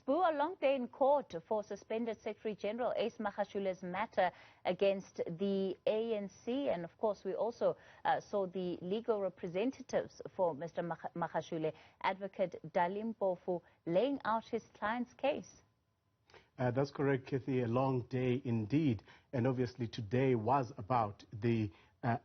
Sbu, a long day in court for suspended Secretary General Ace Magashule's matter against the ANC. And of course, we also saw the legal representatives for Mr. Magashule, Advocate Dali Mpofu, laying out his client's case. That's correct, Kathy. A long day indeed. And obviously today was about the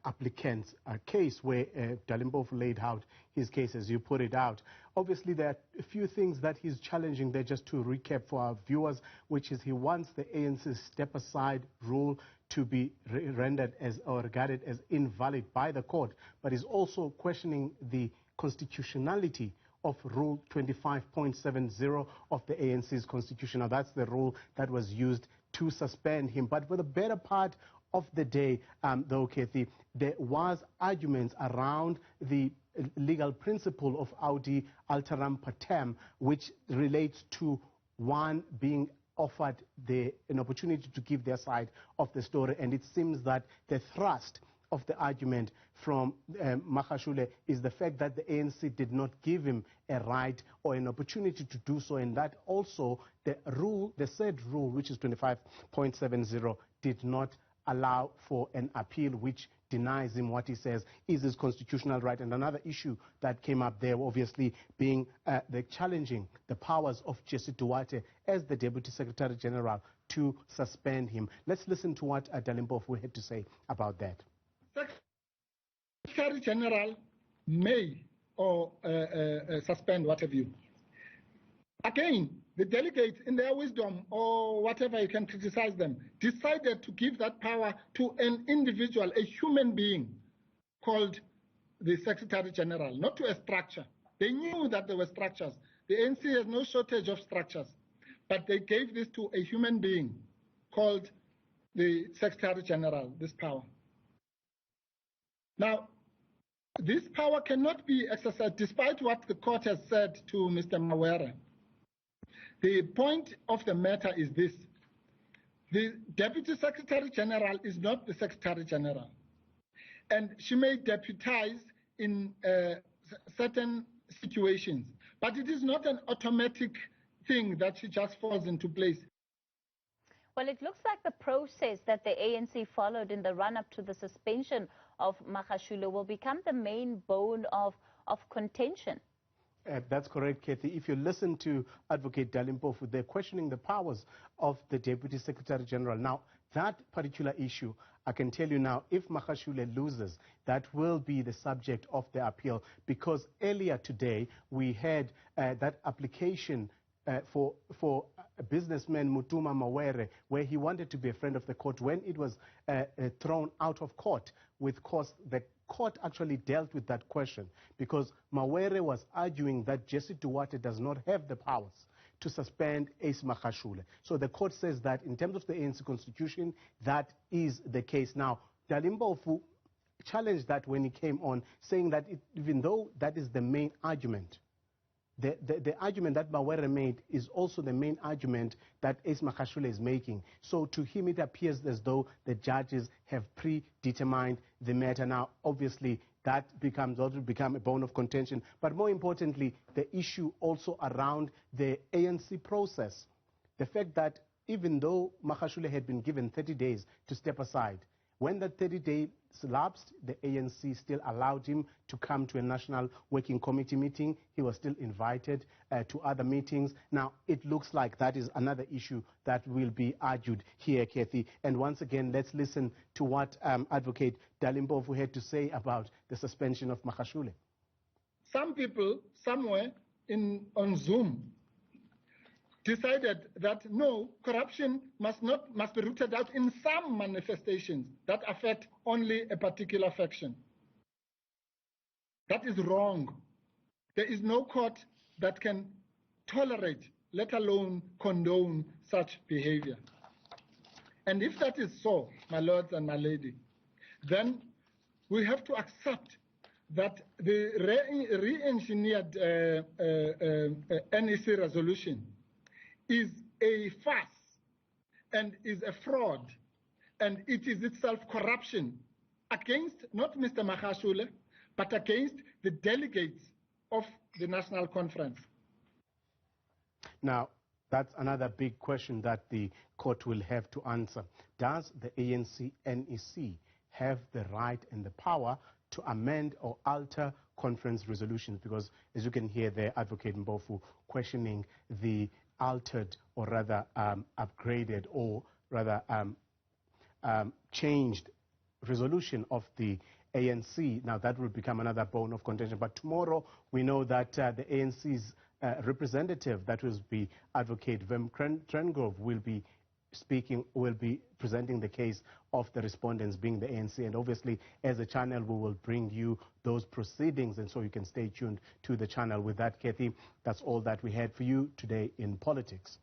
applicant's case where Dali Mpofu laid out his case, as you put it out. Obviously, there are a few things that he's challenging there, just to recap for our viewers, which is he wants the ANC's step-aside rule to be rendered as or regarded as invalid by the court, but he's also questioning the constitutionality of Rule 25.70 of the ANC's constitution. Now, that's the rule that was used to suspend him. But for the better part of the day, though, Kathy, there was arguments around the legal principle of audi alteram partem, which relates to one being offered an opportunity to give their side of the story. And it seems that the thrust of the argument from Magashule is the fact that the ANC did not give him a right or an opportunity to do so, and that also the said rule, which is 25.70, did not allow for an appeal which denies him what he says is his constitutional right. And another issue that came up there, obviously, being the challenging the powers of Jesse Duarte as the Deputy Secretary General to suspend him. Let's listen to what Dali Mpofu had to say about that. Secretary General may or suspend, what have you. Again, the delegates, in their wisdom or whatever you can criticize them, decided to give that power to an individual, a human being called the Secretary General, not to a structure. They knew that there were structures. The ANC has no shortage of structures, but they gave this to a human being called the Secretary General, this power. Now, this power cannot be exercised despite what the court has said to Mr. Mawere. The point of the matter is this. The Deputy Secretary General is not the Secretary General. And she may deputize in certain situations, but it is not an automatic thing that she just falls into place. Well, it looks like the process that the ANC followed in the run-up to the suspension of Magashule will become the main bone of contention. That's correct, Kathy. If you listen to Advocate Dali Mpofu, they're questioning the powers of the Deputy Secretary General. Now, that particular issue, I can tell you now, if Magashule loses, that will be the subject of the appeal, because earlier today we had that application for a businessman, Mutuma Mawere, where he wanted to be a friend of the court. When it was thrown out of court, with course, the court actually dealt with that question, because Mawere was arguing that Jesse Duarte does not have the powers to suspend Ace Magashule. So the court says that in terms of the ANC constitution, that is the case. Now, Dali Mpofu challenged that when he came on, saying that even though that is the main argument, the argument that Mawere made is also the main argument that Ace Magashule is making. So to him, it appears as though the judges have predetermined the matter. Now, obviously, that becomes a bone of contention. But more importantly, the issue also around the ANC process. The fact that even though Magashule had been given 30 days to step aside, when that 30 days lapsed, the ANC still allowed him to come to a National Working Committee meeting. He was still invited to other meetings. Now, it looks like that is another issue that will be argued here, Kathy. And once again, let's listen to what Advocate Dali Mpofu had to say about the suspension of Magashule. Some people somewhere on Zoom decided that no, corruption must be rooted out in some manifestations that affect only a particular faction. That is wrong. There is no court that can tolerate, let alone condone such behavior. And if that is so, my lords and my lady, then we have to accept that the re-engineered NEC resolution is a farce and is a fraud, and it is itself corruption against not Mr. Magashule, but against the delegates of the National Conference. Now, That's another big question that the court will have to answer. Does the ANC NEC have the right and the power to amend or alter conference resolutions? Because as you can hear there, Advocate Mpofu questioning the altered or rather upgraded or rather changed resolution of the ANC. Now that will become another bone of contention. But tomorrow we know that the ANC's representative, that will be Advocate Wim Trengove, will be presenting the case of the respondents being the ANC. And obviously, as a channel, we will bring you those proceedings, and so you can stay tuned to the channel. With that, Kathy, that's all that we had for you today in politics.